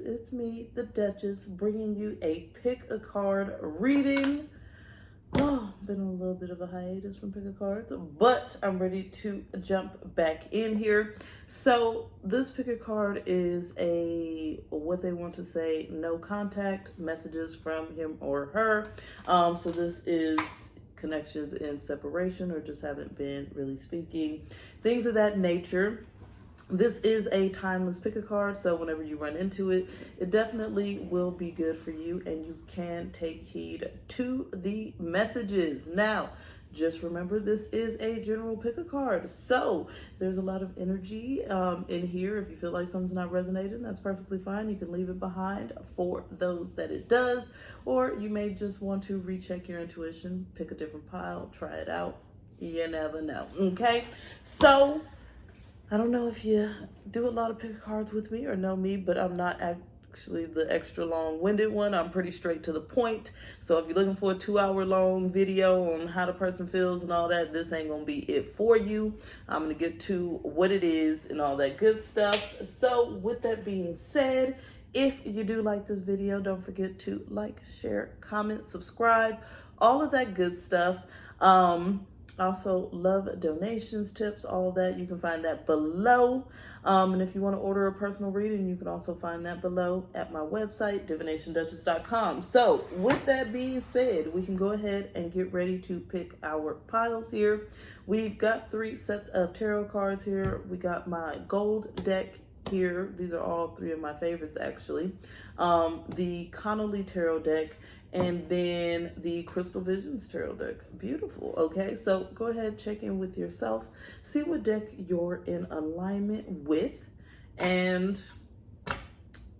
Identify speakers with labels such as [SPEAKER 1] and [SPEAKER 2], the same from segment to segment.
[SPEAKER 1] it's me, the Duchess, bringing you a pick a card reading. Oh, been on a little bit of a hiatus from pick a cards, but I'm ready to jump back in here. So this pick a card is what they want to say, no contact messages from him or her. So this is connections in separation or just haven't been really speaking, things of that nature. This is a timeless pick a card, so whenever you run into it, it definitely will be good for you, and you can take heed to the messages. Now, just remember, this is a general pick a card, so there's a lot of energy in here. If you feel like something's not resonating, that's perfectly fine. You can leave it behind for those that it does, or you may just want to recheck your intuition, pick a different pile, try it out. You never know, okay? So I don't know if you do a lot of pick cards with me or know me, but I'm not actually the extra long-winded one. I'm pretty straight to the point. So if you're looking for a 2-hour-long video on how the person feels and all that, this ain't gonna be it for you. I'm gonna get to what it is and all that good stuff. So with that being said, if you do like this video, don't forget to like, share, comment, subscribe, all of that good stuff. Also love donations, tips, all that. You can find that below. And if you want to order a personal reading, you can also find that below at my website, divinationduchess.com. So with that being said, we can go ahead and get ready to pick our piles here. We've got 3 sets of tarot cards here. We got my gold deck here. These are all 3 of my favorites, actually. The Connolly tarot deck, and then the Crystal Visions tarot deck. Beautiful. Okay, so go ahead, check in with yourself, see what deck you're in alignment with, and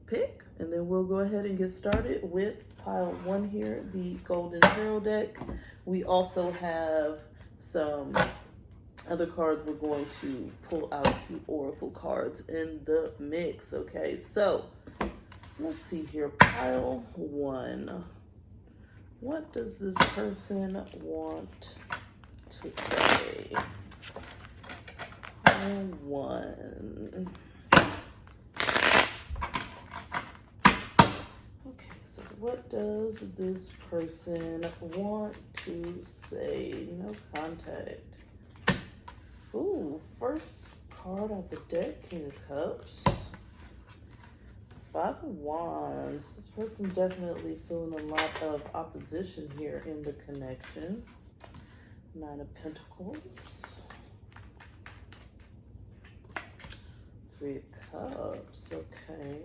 [SPEAKER 1] pick. And then we'll go ahead and get started with pile 1 here, the Golden Tarot deck. We also have some other cards. We're going to pull out a few oracle cards in the mix. Okay, so let's see here. Pile 1. What does this person want to say? Pile 1. Okay, so what does this person want to say? No contact. Ooh, first card of the deck, King of Cups. 5 of Wands. This person definitely feeling a lot of opposition here in the connection. 9 of Pentacles. 3 of Cups. Okay.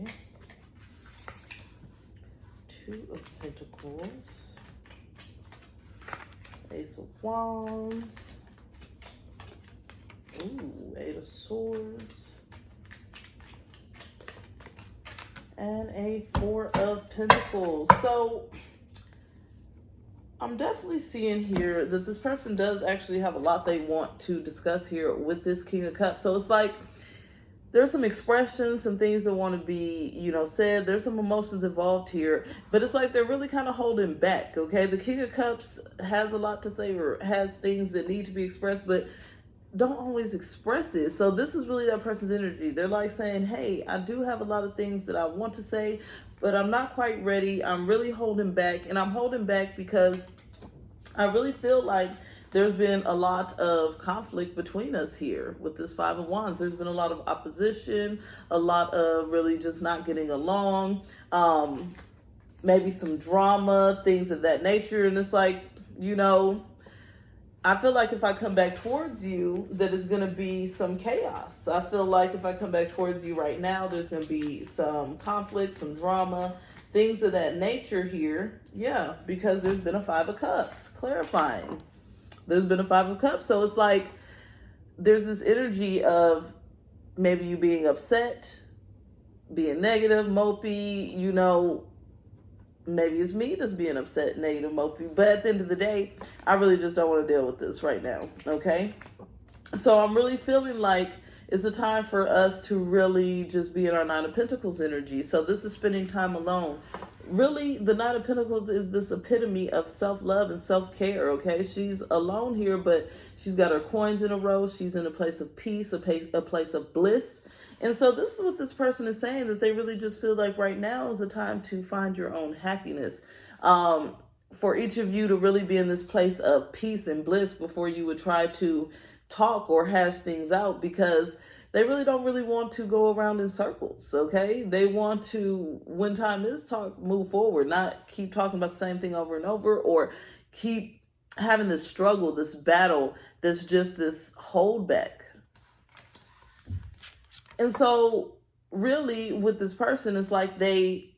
[SPEAKER 1] 2 of Pentacles. Ace of Wands. Ooh, 8 of Swords. And a 4 of Pentacles. So I'm definitely seeing here that this person does actually have a lot they want to discuss here with this King of Cups. So it's like there's some expressions, some things that want to be, said. There's some emotions involved here, but it's like they're really kind of holding back, okay? The King of Cups has a lot to say or has things that need to be expressed, but don't always express it. So this is really that person's energy. They're like saying, hey, I do have a lot of things that I want to say, but I'm not quite ready. I'm really holding back, and I'm holding back because I really feel like there's been a lot of conflict between us here with this 5 of Wands. There's been a lot of opposition, a lot of really just not getting along, maybe some drama, things of that nature. And it's like, I feel like if I come back towards you, that it's going to be some chaos. I feel like if I come back towards you right now, there's going to be some conflict, some drama, things of that nature here. Yeah, because there's been a 5 of Cups, clarifying. There's been a 5 of Cups. So it's like there's this energy of maybe you being upset, being negative, mopey, maybe it's me that's being upset, negative, mopey. But at the end of the day, I really just don't want to deal with this right now, okay? So I'm really feeling like it's a time for us to really just be in our 9 of Pentacles energy. So this is spending time alone. Really, the 9 of Pentacles is this epitome of self-love and self-care, okay? She's alone here, but she's got her coins in a row. She's in a place of peace, a place of bliss. And so this is what this person is saying, that they really just feel like right now is the time to find your own happiness. For each of you to really be in this place of peace and bliss before you would try to talk or hash things out, because they really don't really want to go around in circles, okay? They want to, when time is talk, move forward, not keep talking about the same thing over and over, or keep having this struggle, this battle, that's just this holdback. And so really with this person, it's like they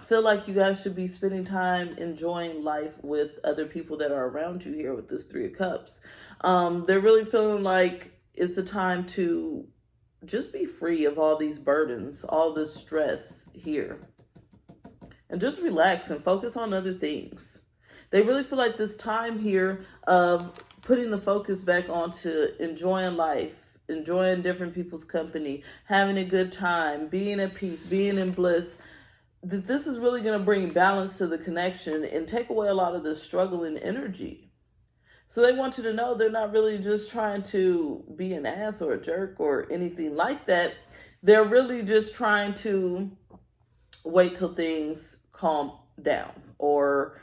[SPEAKER 1] feel like you guys should be spending time enjoying life with other people that are around you here with this Three of Cups. They're really feeling like it's a time to just be free of all these burdens, all this stress here, and just relax and focus on other things. They really feel like this time here of putting the focus back onto enjoying life, enjoying different people's company, having a good time, being at peace, being in bliss, that this is really going to bring balance to the connection and take away a lot of this struggling energy. So they want you to know they're not really just trying to be an ass or a jerk or anything like that. They're really just trying to wait till things calm down, or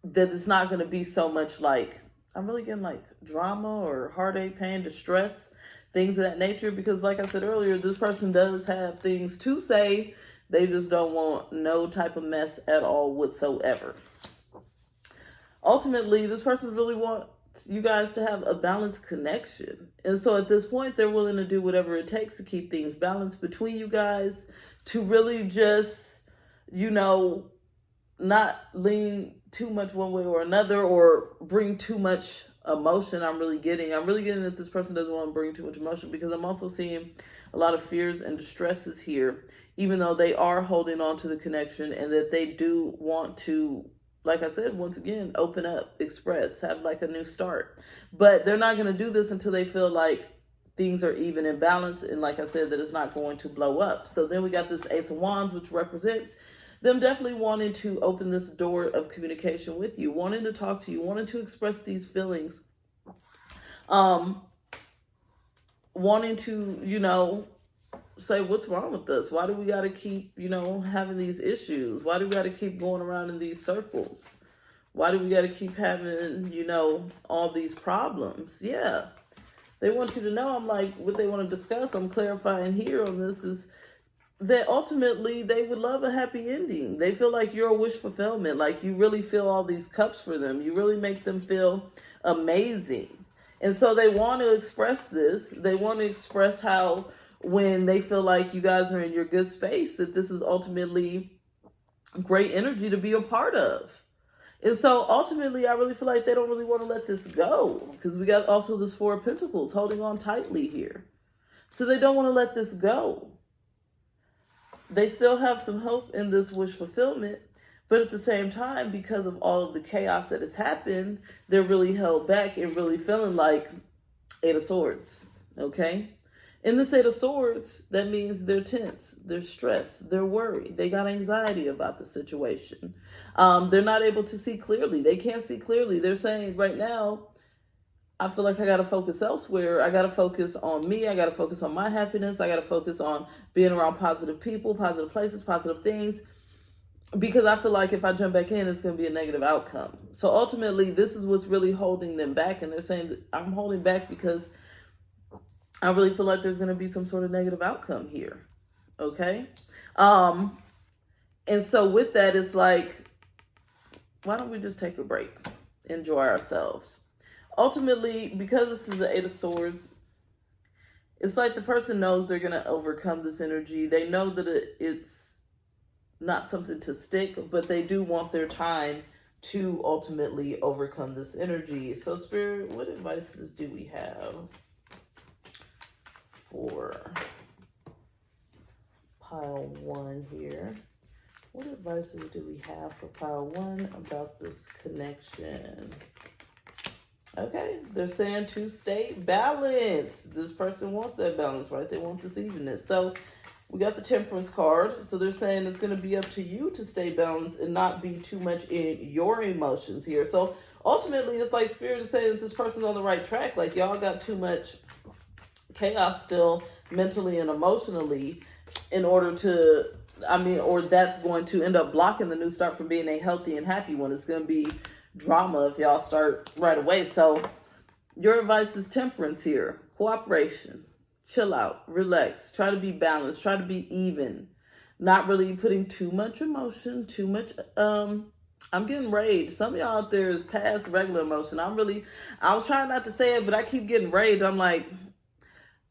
[SPEAKER 1] that it's not going to be so much like, I'm really getting like drama or heartache, pain, distress, things of that nature. Because like I said earlier, this person does have things to say. They just don't want no type of mess at all whatsoever. Ultimately, this person really wants you guys to have a balanced connection. And so at this point, they're willing to do whatever it takes to keep things balanced between you guys, to really just, not lean too much one way or another, or bring too much emotion. I'm really getting that this person doesn't want to bring too much emotion, because I'm also seeing a lot of fears and distresses here, even though they are holding on to the connection, and that they do want to, like I said, once again, open up, express, have like a new start. But they're not going to do this until they feel like things are even in balance, and like I said, that it's not going to blow up. So then we got this Ace of Wands, which represents them definitely wanting to open this door of communication with you, wanting to talk to you, wanting to express these feelings, wanting to, say, what's wrong with us? Why do we got to keep, having these issues? Why do we got to keep going around in these circles? Why do we got to keep having, all these problems? Yeah. They want you to know, I'm like, what they want to discuss, I'm clarifying here on this, is that ultimately they would love a happy ending. They feel like you're a wish fulfillment. Like you really fill all these cups for them. You really make them feel amazing. And so they want to express this. They want to express how, when they feel like you guys are in your good space, that this is ultimately great energy to be a part of. And so ultimately, I really feel like they don't really want to let this go, because we got also this Four of Pentacles holding on tightly here. So they don't want to let this go. They still have some hope in this wish fulfillment, but at the same time, because of all of the chaos that has happened, they're really held back and really feeling like Eight of Swords, okay? In this Eight of Swords, that means they're tense, they're stressed, they're worried, they got anxiety about the situation. They're not able to see clearly. They can't see clearly. They're saying right now, I feel like I got to focus elsewhere. I got to focus on me. I got to focus on my happiness. I got to focus on being around positive people, positive places, positive things, because I feel like if I jump back in, it's going to be a negative outcome. So ultimately, this is what's really holding them back. And they're saying that I'm holding back because I really feel like there's going to be some sort of negative outcome here. Okay. And so with that, it's like, why don't we just take a break, enjoy ourselves? Ultimately, because this is the Eight of Swords, it's like the person knows they're going to overcome this energy. They know that it's not something to stick, but they do want their time to ultimately overcome this energy. So Spirit, what advices do we have for pile one here? What advices do we have for pile one about this connection? Okay, they're saying to stay balanced. This person wants that balance, right? They want this evenness. So we got the Temperance card. So they're saying it's going to be up to you to stay balanced and not be too much in your emotions here. So ultimately, it's like Spirit is saying that this person's on the right track. Like y'all got too much chaos still mentally and emotionally in order to, or that's going to end up blocking the new start from being a healthy and happy one. It's going to be drama if y'all start right away. So your advice is temperance here, cooperation, chill out, relax, try to be balanced, try to be even, not really putting too much emotion, too much, I'm getting rage. Some of y'all out there is past regular emotion. I was trying not to say it, but I keep getting rage. I'm like,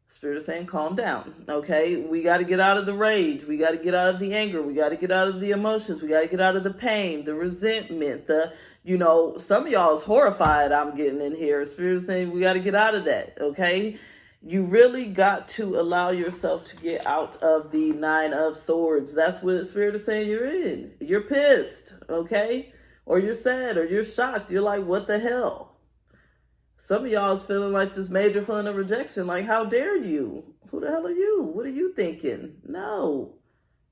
[SPEAKER 1] Spirit is saying, calm down, okay? We got to get out of the rage. We got to get out of the anger. We got to get out of the emotions. We got to get out of the pain, the resentment, some of y'all is horrified I'm getting in here. Spirit is saying, we got to get out of that, okay? You really got to allow yourself to get out of the Nine of Swords. That's what Spirit is saying you're in. You're pissed, okay? Or you're sad, or you're shocked. You're like, what the hell? Some of y'all is feeling like this major feeling of rejection. Like, how dare you? Who the hell are you? What are you thinking? No.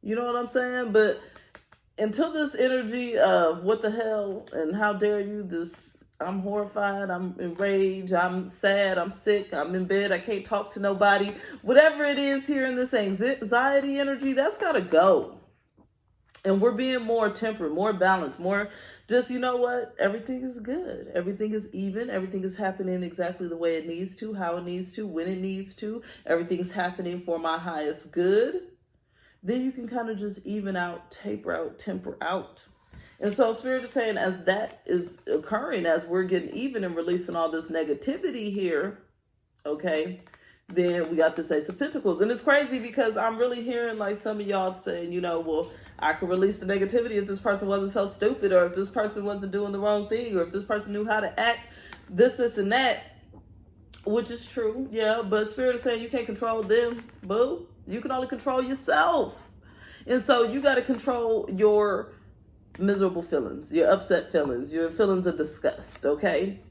[SPEAKER 1] You know what I'm saying? But until this energy of what the hell and how dare you, I'm horrified, I'm enraged, I'm sad, I'm sick, I'm in bed, I can't talk to nobody. Whatever it is here in this anxiety energy, that's got to go. And we're being more tempered, more balanced, more just, you know what? Everything is good. Everything is even. Everything is happening exactly the way it needs to, how it needs to, when it needs to. Everything's happening for my highest good. Then you can kind of just even out, taper out, temper out. And so Spirit is saying as that is occurring, as we're getting even and releasing all this negativity here, okay, then we got this Ace of Pentacles. And it's crazy because I'm really hearing like some of y'all saying, well, I could release the negativity if this person wasn't so stupid, or if this person wasn't doing the wrong thing, or if this person knew how to act, this, and that, which is true, yeah, but Spirit is saying you can't control them, boo. You can only control yourself. And so you got to control your miserable feelings, your upset feelings, your feelings of disgust, okay?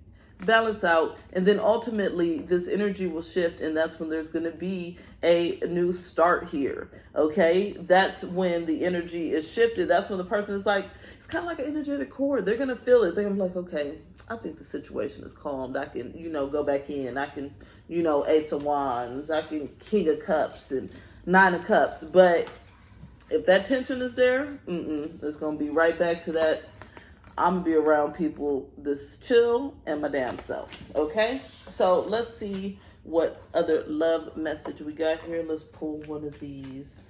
[SPEAKER 1] Balance out, and then ultimately this energy will shift, and that's when there's going to be a new start here, okay? That's when the energy is shifted. That's when the person is like, it's kind of like an energetic cord. They're going to feel it. They're going to be like, okay, I think the situation is calmed. I can, go back in. I can, Ace of Wands. I can King of Cups and Nine of Cups. But if that tension is there, it's going to be right back to that. I'm going to be around people this chill and my damn self. Okay? So let's see what other love message we got here. Let's pull one of these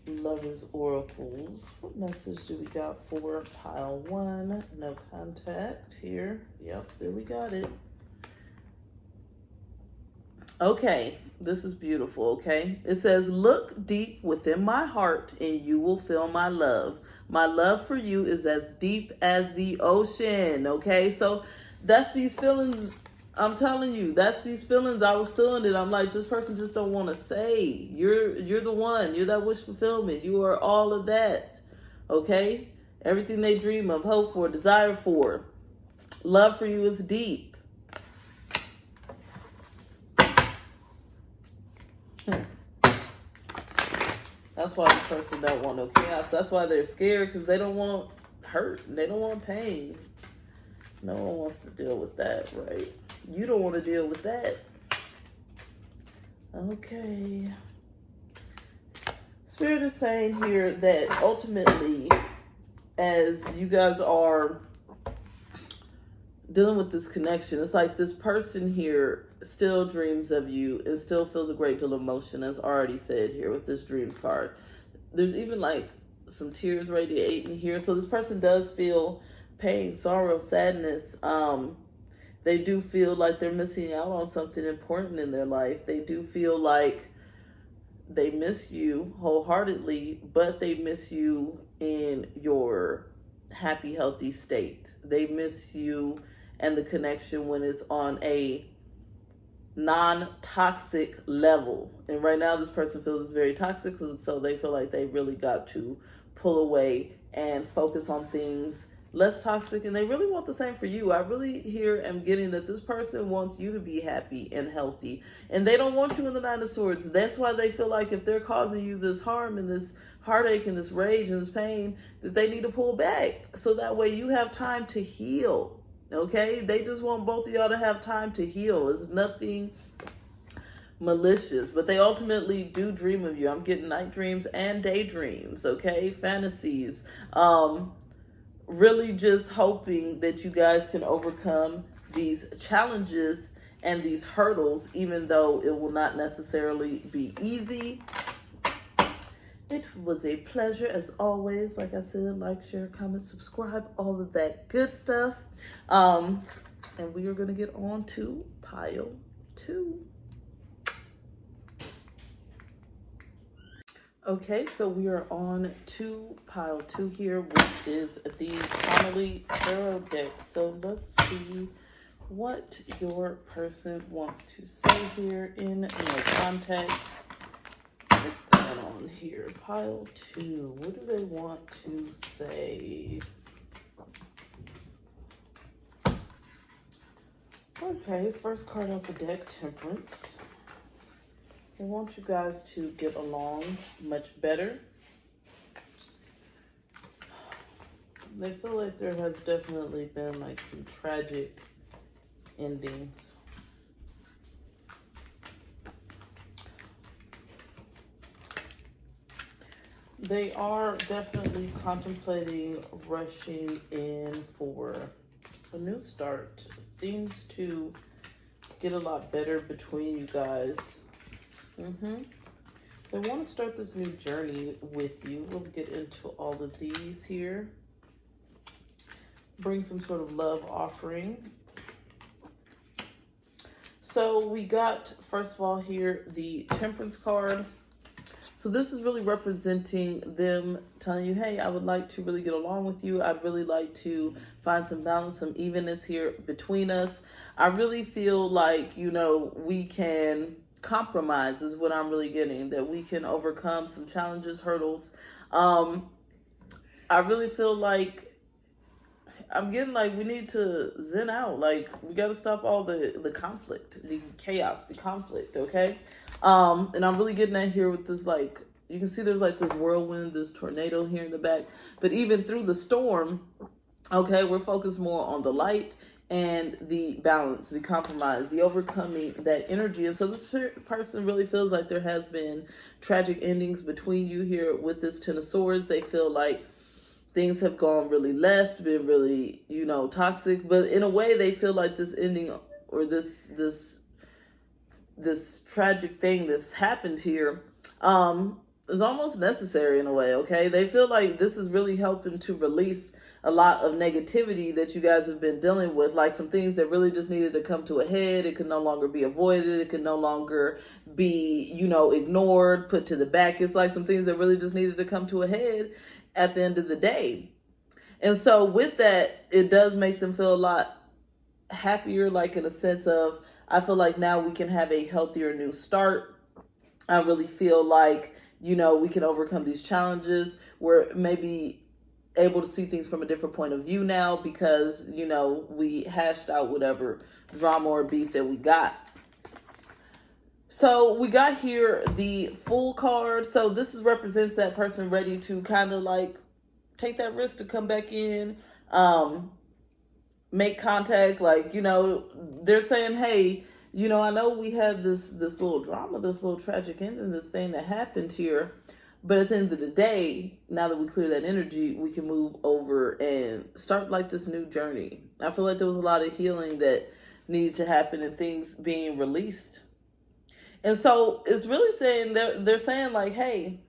[SPEAKER 1] Lovers Oracles. What message do we got for pile one? No contact here. Yep, there we got it. Okay, this is beautiful, okay? It says, look deep within my heart and you will feel my love. My love for you is as deep as the ocean, okay? So that's these feelings, I'm telling you, that's these feelings. I was feeling it. I'm like, this person just don't want to say. You're the one. You're that wish fulfillment. You are all of that, okay? Everything they dream of, hope for, desire for. Love for you is deep. That's why the person don't want no chaos. That's why they're scared, because they don't want hurt. They don't want pain. No one wants to deal with that, right? You don't want to deal with that. Okay. Spirit is saying here that ultimately, as you guys are dealing with this connection, it's like this person here still dreams of you and still feels a great deal of emotion, as already said here with this dreams card. There's even like some tears radiating here. So this person does feel pain, sorrow, sadness. They do feel like they're missing out on something important in their life. They do feel like they miss you wholeheartedly, but they miss you in your happy, healthy state. They miss you and the connection when it's on a non-toxic level. And right now this person feels it's very toxic, so they feel like they really got to pull away and focus on things less toxic, and they really want the same for you. I really am getting that this person wants you to be happy and healthy, and they don't want you in the Nine of Swords. That's why they feel like if they're causing you this harm and this heartache and this rage and this pain, that they need to pull back so that way you have time to heal. Okay, they just want both of y'all to have time to heal. It's nothing malicious, but they ultimately do dream of you. I'm getting night dreams and daydreams, okay? Fantasies. Really just hoping that you guys can overcome these challenges and these hurdles, even though it will not necessarily be easy. It was a pleasure as always. Like I said, like, share, comment, subscribe, all of that good stuff. And we are going to get on to pile 2. Okay, so we are on to pile 2 here, which is the Family Tarot deck. So let's see what your person wants to say here in no contact. What's going on here? Pile 2. What do they want to say? Okay, first card off the deck, Temperance. They want you guys to get along much better. They feel like there has definitely been like some tragic endings. They are definitely contemplating rushing in for a new start. Things to get a lot better between you guys. They want to start this new journey with you. We'll get into all of these here. Bring some sort of love offering. So we got, first of all here, the Temperance card. So this is really representing them telling you, hey, I would like to really get along with you. I'd really like to find some balance, some evenness here between us. I really feel like, you know, we can compromise is what I'm really getting, that we can overcome some challenges, hurdles. I really feel like I'm getting like we need to zen out. Like we got to stop all the conflict, the chaos, the conflict. Okay. And I'm really getting that here with this, like, you can see there's like this whirlwind, this tornado here in the back, but even through the storm, okay, we're focused more on the light and the balance, the compromise, the overcoming that energy. And so this person really feels like there has been tragic endings between you here with this Ten of Swords. They feel like things have gone really left, been really, you know, toxic, but in a way they feel like this ending or this tragic thing that's happened here is almost necessary in a way, okay? They feel like this is really helping to release a lot of negativity that you guys have been dealing with, like some things that really just needed to come to a head. It could no longer be avoided. It could no longer be, you know, ignored, put to the back. It's like some things that really just needed to come to a head at the end of the day. And so with that, it does make them feel a lot happier, like in a sense of, I feel like now we can have a healthier new start. I really feel like, you know, we can overcome these challenges. We're maybe able to see things from a different point of view now because, you know, we hashed out whatever drama or beef that we got. So we got here the Fool card. So this represents that person ready to kind of like take that risk to come back in, make contact. Like, you know, they're saying, hey, you know, I know we had this little drama, this little tragic ending, this thing that happened here. But at the end of the day, now that we clear that energy, we can move over and start like this new journey. I feel like there was a lot of healing that needed to happen and things being released. And so it's really saying, they're saying like, hey,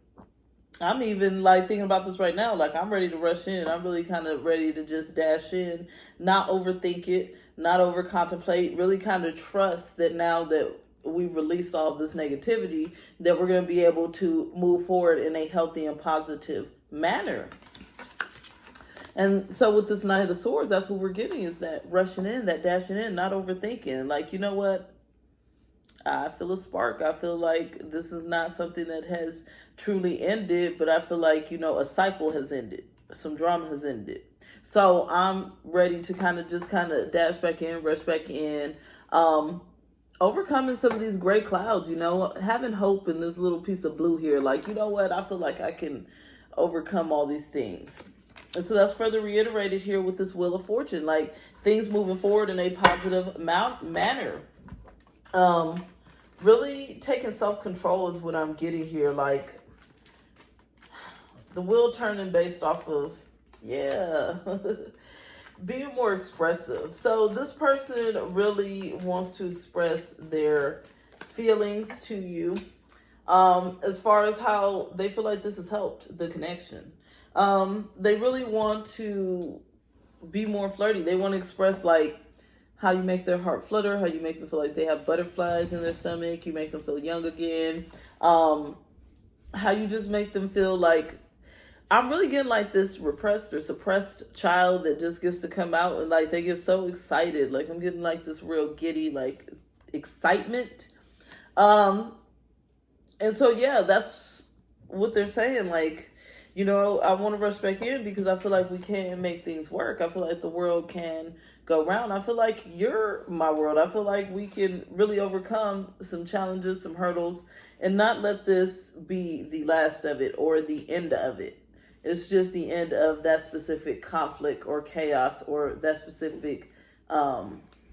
[SPEAKER 1] I'm even like thinking about this right now. Like I'm ready to rush in. I'm really kind of ready to just dash in, not overthink it, not over contemplate, really kind of trust that now that we've released all of this negativity, that we're going to be able to move forward in a healthy and positive manner. And so with this Knight of Swords, that's what we're getting, is that rushing in, that dashing in, not overthinking. Like, you know what? I feel a spark. I feel like this is not something that has truly ended, but I feel like, you know, a cycle has ended. Some drama has ended. So I'm ready to kind of dash back in, rush back in, overcoming some of these gray clouds, you know, having hope in this little piece of blue here. Like, you know what? I feel like I can overcome all these things. And so that's further reiterated here with this Wheel of Fortune, like things moving forward in a positive manner. really taking self-control is what I'm getting here. Like the wheel turning based off of, yeah, being more expressive. So this person really wants to express their feelings to you, as far as how they feel like this has helped the connection. They really want to be more flirty. They want to express like how you make their heart flutter, how you make them feel like they have butterflies in their stomach, you make them feel young again, how you just make them feel like, I'm really getting like this repressed or suppressed child that just gets to come out and like they get so excited. Like I'm getting like this real giddy like excitement. And so yeah, that's what they're saying. Like, you know, I want to rush back in because I feel like we can make things work. I feel like the world can go round. I feel like you're my world. I feel like we can really overcome some challenges, some hurdles, and not let this be the last of it or the end of it. It's just the end of that specific conflict or chaos or that specific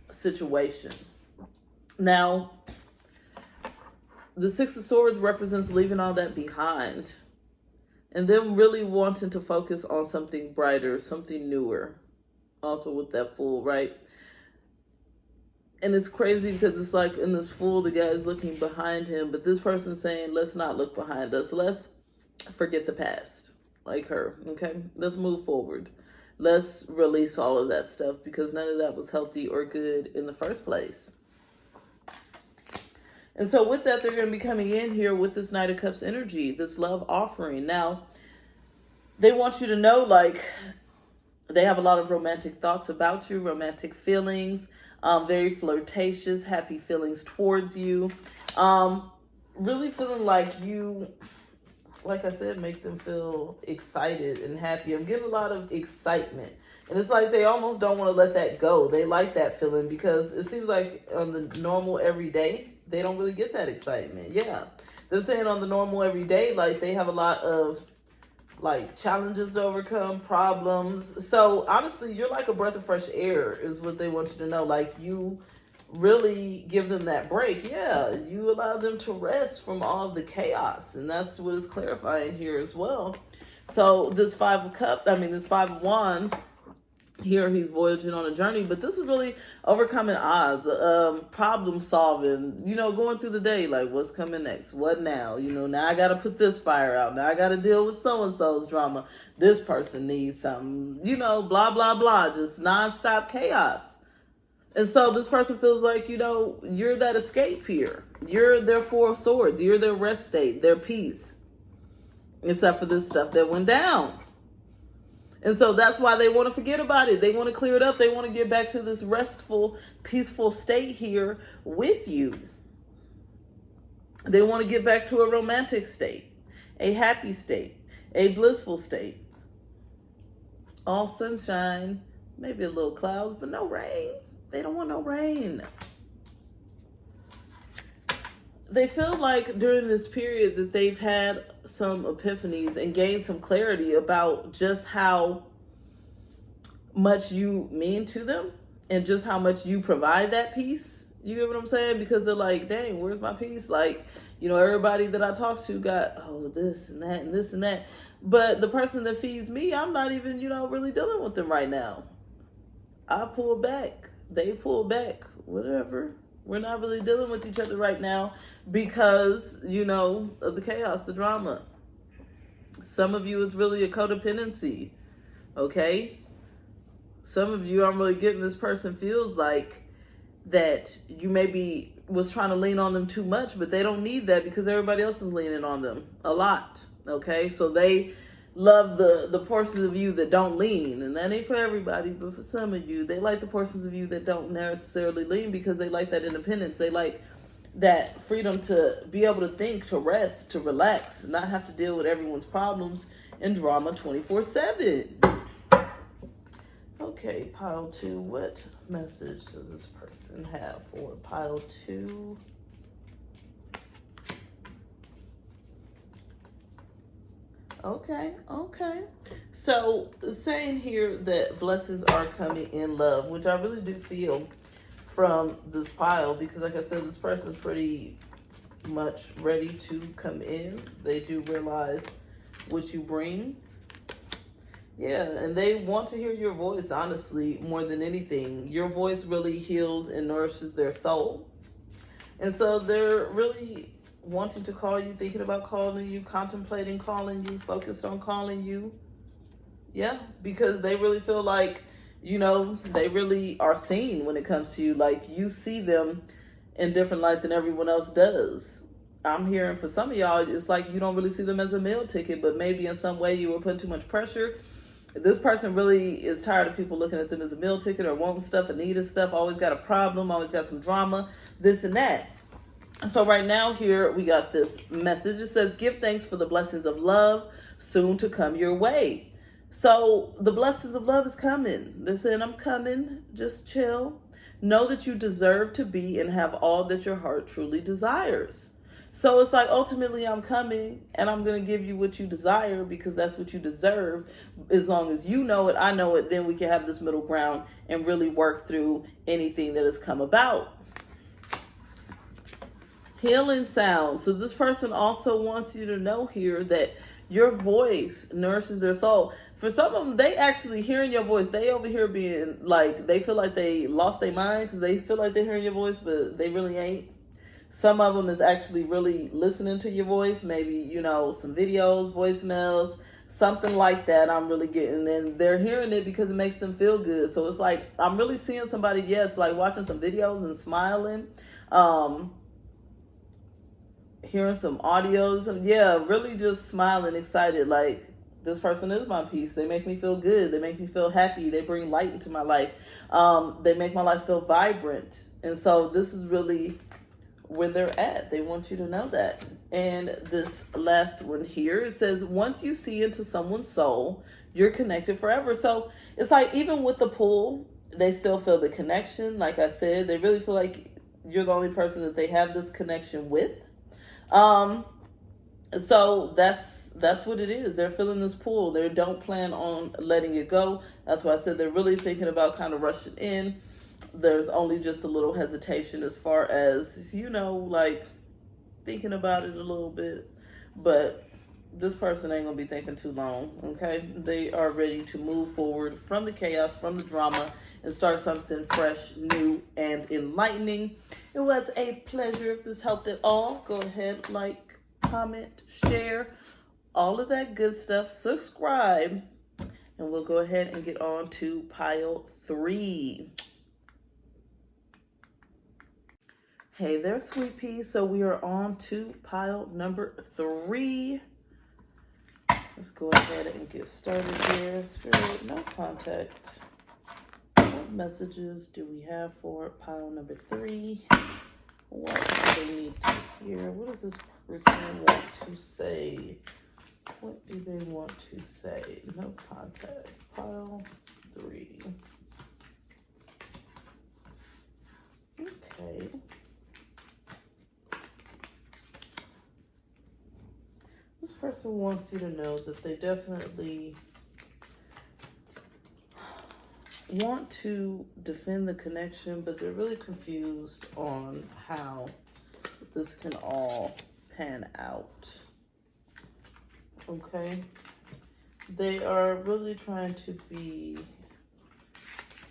[SPEAKER 1] situation. Now, the Six of Swords represents leaving all that behind and then really wanting to focus on something brighter, something newer. Also with that Fool, right? And it's crazy because it's like in this Fool, the guy is looking behind him, but this person's saying, let's not look behind us. Let's forget the past, like her, okay? Let's move forward. Let's release all of that stuff because none of that was healthy or good in the first place. And so with that, they're going to be coming in here with this Knight of Cups energy, this love offering. Now, they want you to know, like, they have a lot of romantic thoughts about you, romantic feelings, very flirtatious, happy feelings towards you. Really feeling like you, like I said, make them feel excited and happy. I'm getting a lot of excitement. And it's like they almost don't want to let that go. They like that feeling because it seems like on the normal everyday, they don't really get that excitement. Yeah. They're saying on the normal everyday, like they have a lot of like challenges to overcome, problems. So honestly, you're like a breath of fresh air is what they want you to know. Like you really give them that break. Yeah, you allow them to rest from all the chaos. And that's what is clarifying here as well. So this Five of Wands, here he's voyaging on a journey, but this is really overcoming odds, problem solving, you know, going through the day, like what's coming next, what now, you know, now I gotta put this fire out, now I gotta deal with so-and-so's drama, this person needs something, you know, blah blah blah, just non-stop chaos. And so this person feels like, you know, you're that escape here, you're their Four of Swords, you're their rest state, their peace, except for this stuff that went down. And so that's why they want to forget about it. They want to clear it up. They want to get back to this restful, peaceful state here with you. They want to get back to a romantic state, a happy state, a blissful state. All sunshine, maybe a little clouds, but no rain. They don't want no rain. They feel like during this period that they've had some epiphanies and gained some clarity about just how much you mean to them and just how much you provide that peace. You get what I'm saying? Because they're like, dang, where's my peace? Like, you know, everybody that I talk to got, oh, this and that and this and that. But the person that feeds me, I'm not even, you know, really dealing with them right now. I pull back. They pull back. Whatever. We're not really dealing with each other right now because, you know, of the chaos, the drama. Some of you, it's really a codependency, okay? Some of you, I'm really getting this person feels like that you maybe was trying to lean on them too much, but they don't need that because everybody else is leaning on them a lot, okay? So they love the portions of you that don't lean, and that ain't for everybody, but for some of you, they like the portions of you that don't necessarily lean because they like that independence. They like that freedom to be able to think, to rest, to relax, not have to deal with everyone's problems and drama 24/7. Okay, pile 2, what message does this person have for pile 2? Okay. So saying here that blessings are coming in love, which I really do feel from this pile, because like I said, this person's pretty much ready to come in. They do realize what you bring. Yeah, and they want to hear your voice, honestly, more than anything. Your voice really heals and nourishes their soul. And so they're really wanting to call you, thinking about calling you, contemplating calling you, focused on calling you. Yeah, because they really feel like, you know, they really are seen when it comes to you. Like, you see them in different light than everyone else does. I'm hearing for some of y'all, it's like you don't really see them as a meal ticket, but maybe in some way you were putting too much pressure. This person really is tired of people looking at them as a meal ticket or wanting stuff, and needing stuff, always got a problem, always got some drama, this and that. So right now here we got this message. It says, give thanks for the blessings of love soon to come your way. So the blessings of love is coming. Listen, I'm coming. Just chill. Know that you deserve to be and have all that your heart truly desires. So it's like, ultimately, I'm coming and I'm going to give you what you desire because that's what you deserve. As long as you know it, I know it, then we can have this middle ground and really work through anything that has come about. Healing sound. So this person also wants you to know here that your voice nourishes their soul. For some of them, they actually hearing your voice. They over here being like, they feel like they lost their mind because they feel like they're hearing your voice, but they really ain't. Some of them is actually really listening to your voice. Maybe, you know, some videos, voicemails, something like that I'm really getting. And they're hearing it because it makes them feel good. So it's like, I'm really seeing somebody, yes, like watching some videos and smiling. Hearing some audios. And yeah, really just smiling, excited. Like, this person is my peace. They make me feel good. They make me feel happy. They bring light into my life. They make my life feel vibrant. And so this is really where they're at. They want you to know that. And this last one here, it says, once you see into someone's soul, you're connected forever. So it's like, even with the pull, they still feel the connection. Like I said, they really feel like you're the only person that they have this connection with. So that's what it is. They're feeling this pull. They don't plan on letting it go. That's why I said they're really thinking about kind of rushing in. There's only just a little hesitation as far as, you know, like thinking about it a little bit, but this person ain't gonna be thinking too long. Okay, they are ready to move forward from the chaos, from the drama, and start something fresh, new, and enlightening. It was a pleasure. If this helped at all, go ahead, like, comment, share, all of that good stuff. Subscribe, and we'll go ahead and get on to pile 3. Hey there, sweet pea. So we are on to pile number 3. Let's go ahead and get started here. Spirit, no contact. What messages do we have for pile number 3? What do they need to hear? What does this person want to say? What do they want to say? No contact. Pile 3. Okay. This person wants you to know that they definitely want to defend the connection, but they're really confused on how this can all pan out. Okay? They are really trying to be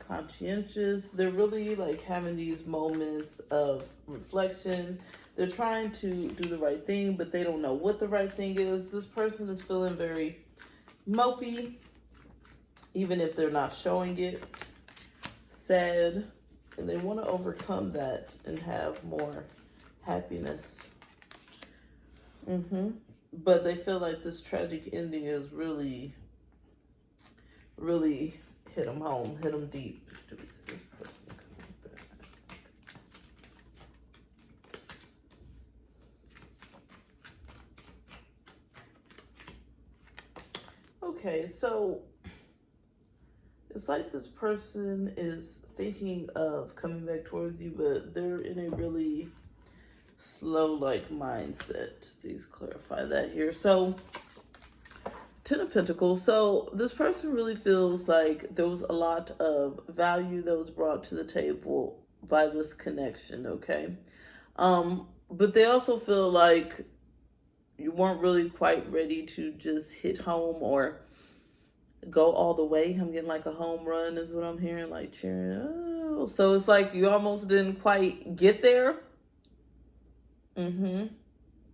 [SPEAKER 1] conscientious. They're really like having these moments of reflection. They're trying to do the right thing, but they don't know what the right thing is. This person is feeling very mopey, even if they're not showing it. Sad, and they want to overcome that and have more happiness. But they feel like this tragic ending is really, really hit them home, hit them deep. Do we see this person coming back? Okay, so it's like this person is thinking of coming back towards you, but they're in a really slow like mindset. Please clarify that here. So 10 of Pentacles. So this person really feels like there was a lot of value that was brought to the table by this connection, okay? But they also feel like you weren't really quite ready to just hit home or go all the way. I'm getting like a home run is what I'm hearing, like cheering. Oh. So it's like you almost didn't quite get there.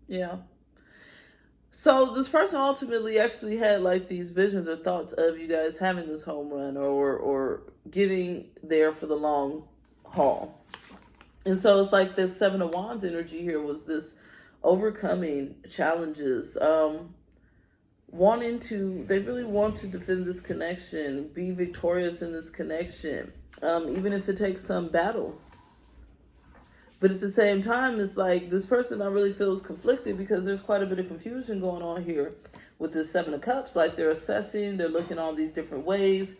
[SPEAKER 1] Yeah. So this person ultimately actually had like these visions or thoughts of you guys having this home run or getting there for the long haul. And so it's like this Seven of Wands energy here was this overcoming challenges, they really want to defend this connection, be victorious in this connection, even if it takes some battle. But at the same time, it's like this person I really feel is conflicted because there's quite a bit of confusion going on here with this Seven of Cups. Like they're assessing, they're looking all these different ways,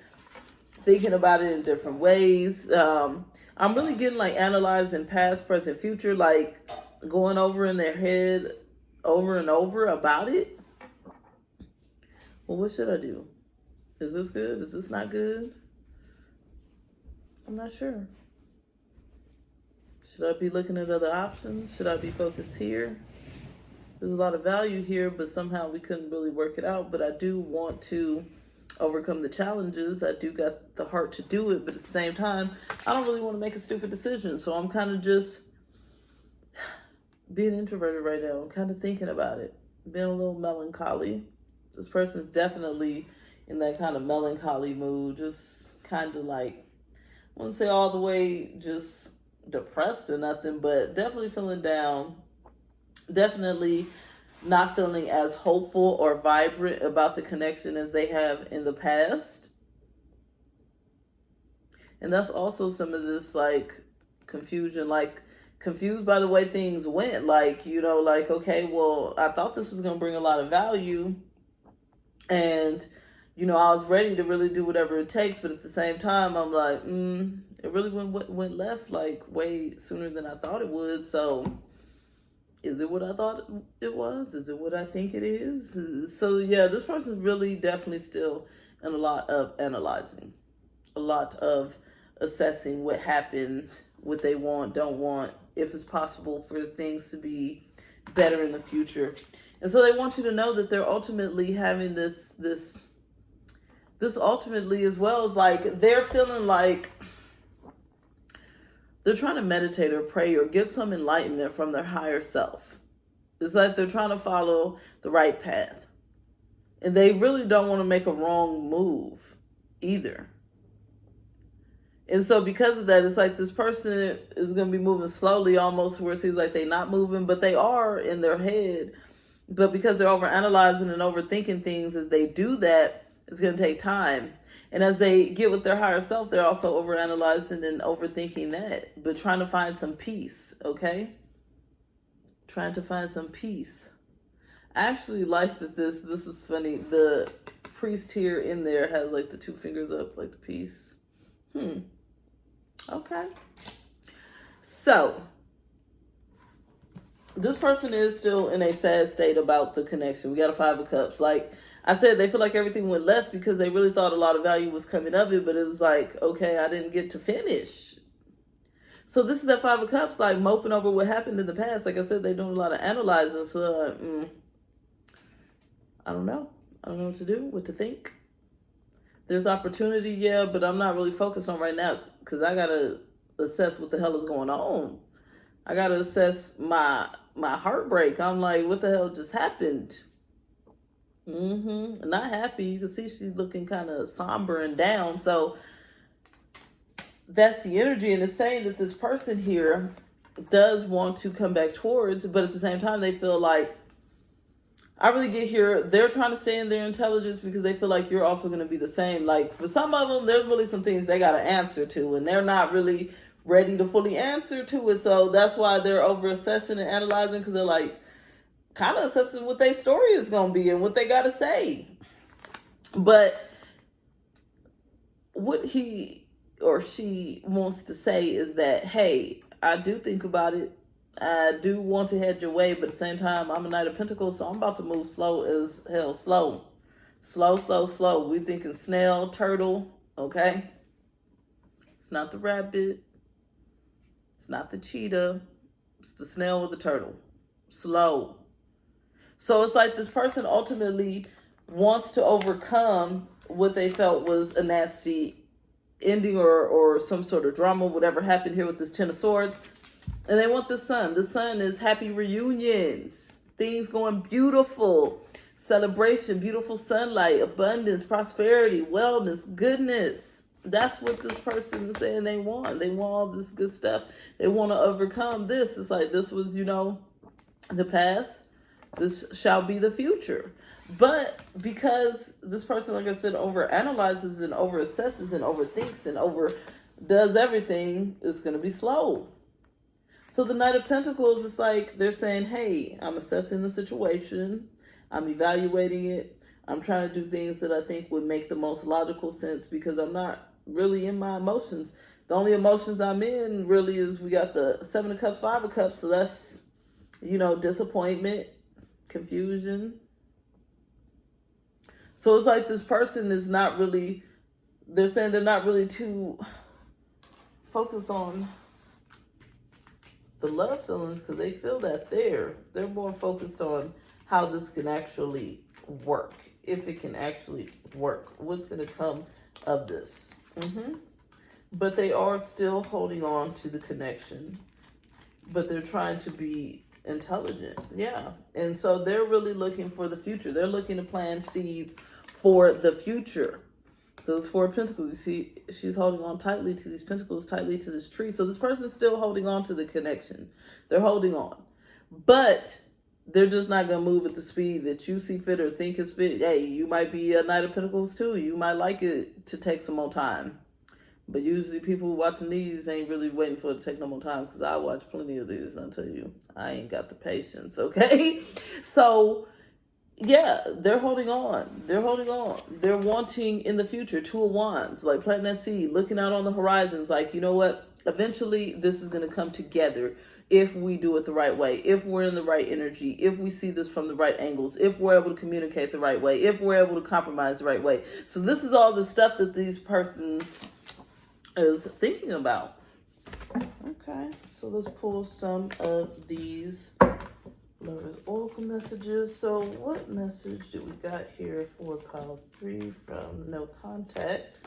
[SPEAKER 1] thinking about it in different ways. I'm really getting like analyzing past, present, future, like going over in their head over and over about it. Well, what should I do? Is this good? Is this not good? I'm not sure. Should I be looking at other options? Should I be focused here? There's a lot of value here, but somehow we couldn't really work it out. But I do want to overcome the challenges. I do got the heart to do it, but at the same time, I don't really want to make a stupid decision. So I'm kind of just being introverted right now. I'm kind of thinking about it, being a little melancholy. This person's definitely in that kind of melancholy mood, just kind of like, I wouldn't say all the way just depressed or nothing, but definitely feeling down, definitely not feeling as hopeful or vibrant about the connection as they have in the past. And that's also some of this like confusion, like confused by the way things went. Like, you know, like, okay, well, I thought this was going to bring a lot of value and, you know, I was ready to really do whatever it takes. But at the same time, I'm like, it really went left like way sooner than I thought it would. So is it what I thought it was? Is it what I think it is? So yeah, this person's really definitely still in a lot of analyzing, a lot of assessing what happened, what they want, don't want, if it's possible for things to be better in the future. And so they want you to know that they're ultimately having this ultimately as well as like they're feeling like they're trying to meditate or pray or get some enlightenment from their higher self. It's like they're trying to follow the right path. And they really don't want to make a wrong move either. And so because of that, it's like this person is going to be moving slowly almost where it seems like they're not moving, but they are in their head. But because they're overanalyzing and overthinking things, as they do that, it's going to take time. And as they get with their higher self, they're also overanalyzing and overthinking that, but trying to find some peace, okay? Trying to find some peace. I actually like that this is funny. The priest here in there has like the two fingers up, like the peace. Okay. So, this person is still in a sad state about the connection. We got a Five of Cups. Like I said, they feel like everything went left because they really thought a lot of value was coming of it, but it was like, okay, I didn't get to finish. So this is that Five of Cups, like moping over what happened in the past. Like I said, they're doing a lot of analyzing. So I don't know. I don't know what to do, what to think. There's opportunity, yeah, but I'm not really focused on right now because I got to assess what the hell is going on. I got to assess my heartbreak. I'm like, what the hell just happened? Not happy. You can see she's looking kind of somber and down. So that's the energy. And it's saying that this person here does want to come back towards, but at the same time, they feel like, I really get here, they're trying to stay in their intelligence because they feel like you're also going to be the same. Like for some of them, there's really some things they got to answer to, and they're not really ready to fully answer to it. So that's why they're over assessing and analyzing, because they're like kind of assessing what their story is going to be and what they got to say. But what he or she wants to say is that, hey, I do think about it. I do want to head your way, but at the same time, I'm a Knight of Pentacles, so I'm about to move slow as hell. Slow. We thinking snail, turtle, okay? It's not the rabbit. It's not the cheetah. It's the snail with the turtle. Slow. So it's like this person ultimately wants to overcome what they felt was a nasty ending or some sort of drama, whatever happened here with this Ten of Swords. And they want the sun. The sun is happy reunions, things going beautiful, celebration, beautiful sunlight, abundance, prosperity, wellness, goodness. That's what this person is saying they want. They want all this good stuff. They want to overcome this. It's like this was, the past. This shall be the future. But because this person, like I said, overanalyzes and overassesses and overthinks and overdoes everything, it's going to be slow. So the Knight of Pentacles is like they're saying, hey, I'm assessing the situation. I'm evaluating it. I'm trying to do things that I think would make the most logical sense because I'm not really in my emotions. The only emotions I'm in really is we got the Seven of Cups, Five of Cups. So that's, disappointment, confusion. So it's like this person is not really, they're saying they're not really too focused on the love feelings because they feel that they're more focused on how this can actually work, if it can actually work, what's going to come of this. But they are still holding on to the connection, but they're trying to be intelligent. Yeah. And so they're really looking for the future. They're looking to plant seeds for the future. Those Four of Pentacles, you see, she's holding on tightly to these pentacles, tightly to this tree. So this person's still holding on to the connection. They're holding on. But they're just not going to move at the speed that you see fit or think is fit. Hey, you might be a Knight of Pentacles too. You might like it to take some more time. But usually people watching these ain't really waiting for it to take no more time because I watch plenty of these and I tell you, I ain't got the patience, okay? So yeah, they're holding on. They're holding on. They're wanting in the future, Two of Wands, like planting that seed, looking out on the horizons, like, you know what? Eventually, this is going to come together if we do it the right way, if we're in the right energy, if we see this from the right angles, if we're able to communicate the right way, if we're able to compromise the right way. So this is all the stuff that these persons is thinking about. Okay, so let's pull some of these Lovers Oracle messages. So what message do we got here for pile 3 from No Contact?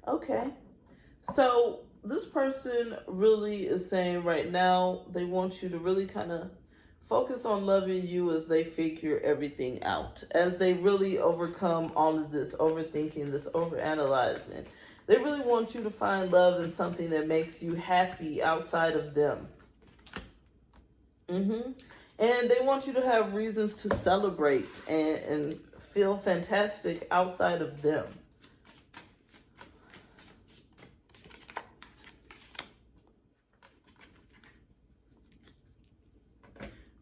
[SPEAKER 1] Okay, so this person really is saying right now they want you to really kind of focus on loving you as they figure everything out, as they really overcome all of this overthinking, this overanalyzing. They really want you to find love in something that makes you happy outside of them. And they want you to have reasons to celebrate and feel fantastic outside of them.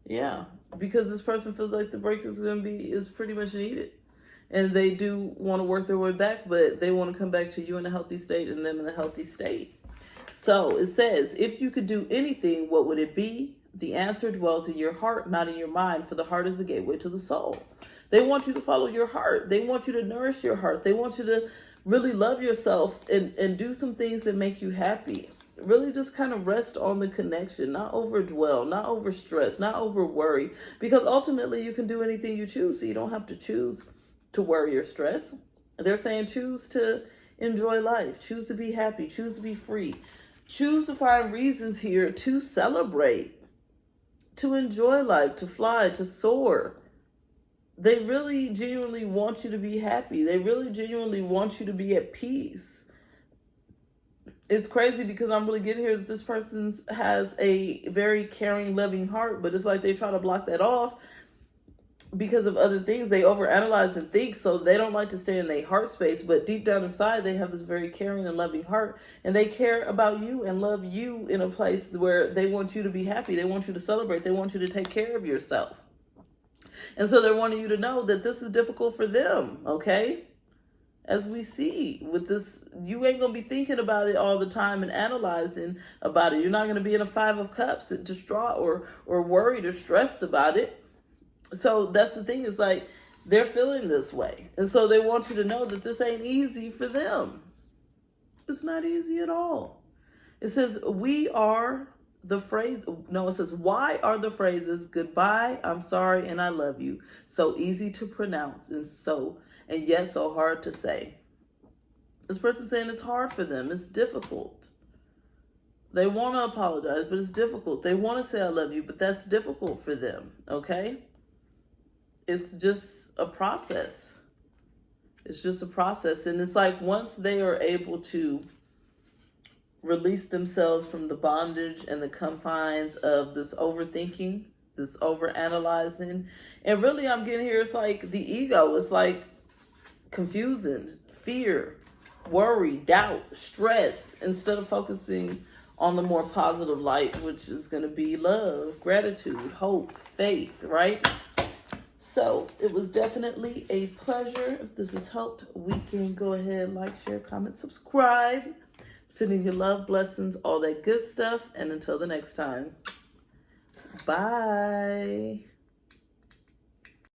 [SPEAKER 1] Yeah, because this person feels like the break is pretty much needed. And they do want to work their way back, but they want to come back to you in a healthy state and them in a healthy state. So it says, if you could do anything, what would it be? The answer dwells in your heart, not in your mind, for the heart is the gateway to the soul. They want you to follow your heart. They want you to nourish your heart. They want you to really love yourself and do some things that make you happy. Really just kind of rest on the connection, not overdwell, not overstress, not over worry, because ultimately you can do anything you choose, so you don't have to choose to worry or stress. They're saying choose to enjoy life, choose to be happy, choose to be free, choose to find reasons here to celebrate, to enjoy life, to fly, to soar. They really genuinely want you to be happy. They really genuinely want you to be at peace. It's crazy because I'm really getting here that this person has a very caring, loving heart, but it's like they try to block that off because of other things. They overanalyze and think, so they don't like to stay in their heart space, but deep down inside they have this very caring and loving heart, and they care about you and love you in a place where they want you to be happy. They want you to celebrate. They want you to take care of yourself. And so they're wanting you to know that this is difficult for them, okay? As we see with this, you ain't going to be thinking about it all the time and analyzing about it. You're not going to be in a Five of Cups and distraught or worried or stressed about it. So that's the thing, is like they're feeling this way. And so they want you to know that this ain't easy for them. It's not easy at all. It says, we are the phrase, no, it says, why are the phrases goodbye, I'm sorry, and I love you so easy to pronounce and yet so hard to say? This person's saying it's hard for them. It's difficult. They want to apologize, but it's difficult. They want to say I love you, but that's difficult for them, okay? It's just a process. It's just a process. And it's like once they are able to release themselves from the bondage and the confines of this overthinking, this overanalyzing. And really I'm getting here, it's like the ego. It's like confusion, fear, worry, doubt, stress, instead of focusing on the more positive light, which is going to be love, gratitude, hope, faith, right? So it was definitely a pleasure. If this has helped, we can go ahead, like, share, comment, subscribe. Sending you love, blessings, all that good stuff. And until the next time, bye.